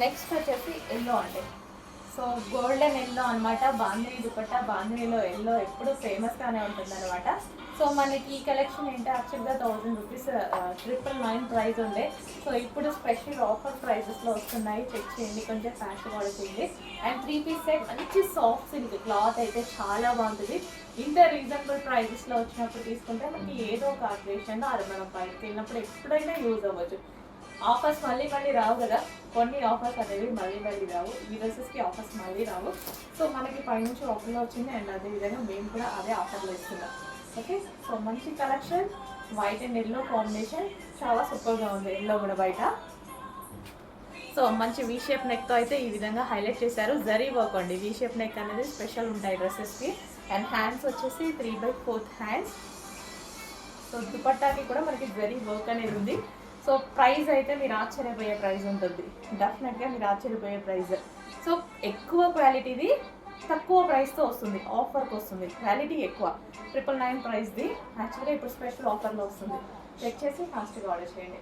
Next వచ్చేసి yellow అండి. So golden yellow అనమాట. బాందిని దుపట్టా, బాందినిలో ఎల్లో ఎప్పుడు ఫేమస్గానే ఉంటుంది అనమాట. సో మనకి ఈ కలెక్షన్ ఏంటో యాక్చువల్గా 1000 రూపీస్ 999 ప్రైస్ ఉండే. సో ఇప్పుడు స్పెషల్ ఆఫర్ ప్రైజెస్లో వస్తున్నాయి. చెక్ చేయండి, కొంచెం ఫ్యాషన్ కూడా చేయండి. అండ్ 3 పీస్ సెట్ మంచి సాఫ్ట్ సిల్క్ క్లాత్ అయితే చాలా బాగుంటుంది. ఇంత రీజనబుల్ ప్రైజెస్లో వచ్చినప్పుడు తీసుకుంటే మనకి ఏదో ఒక అకేషన్లో అది మనం బయటకు వెళ్ళినప్పుడు ఎప్పుడైనా యూజ్ అవ్వచ్చు. ఆఫర్స్ మళ్ళీ మళ్ళీ రావు కదా, కొన్ని ఆఫర్స్ అనేవి మళ్ళీ మళ్ళీ రావు. ఈ డ్రెస్సెస్కి ఆఫర్స్ మళ్ళీ రావు. సో మనకి పైనుంచి ఆఫర్లో వచ్చింది అండ్ అదేవిధంగా మేము కూడా అదే ఆఫర్లో ఇస్తున్నాం. ఓకే, సో మంచి collection. White and yellow combination చాలా సూపర్గా ఉంది. ఎల్లో కూడా బయట. సో మంచి వీ షేప్ నెక్తో అయితే ఈ విధంగా హైలైట్ చేశారు. జరీ వర్క్ అండి. వీ షేప్ నెక్ అనేది స్పెషల్ ఉంటాయి డ్రెస్సెస్కి. అండ్ హ్యాండ్స్ వచ్చేసి 3/4 హ్యాండ్స్. సో దుపట్టాకి కూడా మనకి జరీ వర్క్ అనేది ఉంది. సో ప్రైస్ అయితే మీరు ఆశ్చర్యపోయే ప్రైస్ ఉంటుంది. డెఫినెట్గా మీరు ఆశ్చర్యపోయే ప్రైస్. సో ఎక్కువ క్వాలిటీది తక్కువ ప్రైస్తో వస్తుంది, ఆఫర్కి వస్తుంది. క్వాలిటీ ఎక్కువ 999 ప్రైస్ది యాక్చువల్గా ఇప్పుడు స్పెషల్ ఆఫర్లో వస్తుంది. చెక్ చేసి ఫాస్ట్గా ఆర్డర్ చేయండి.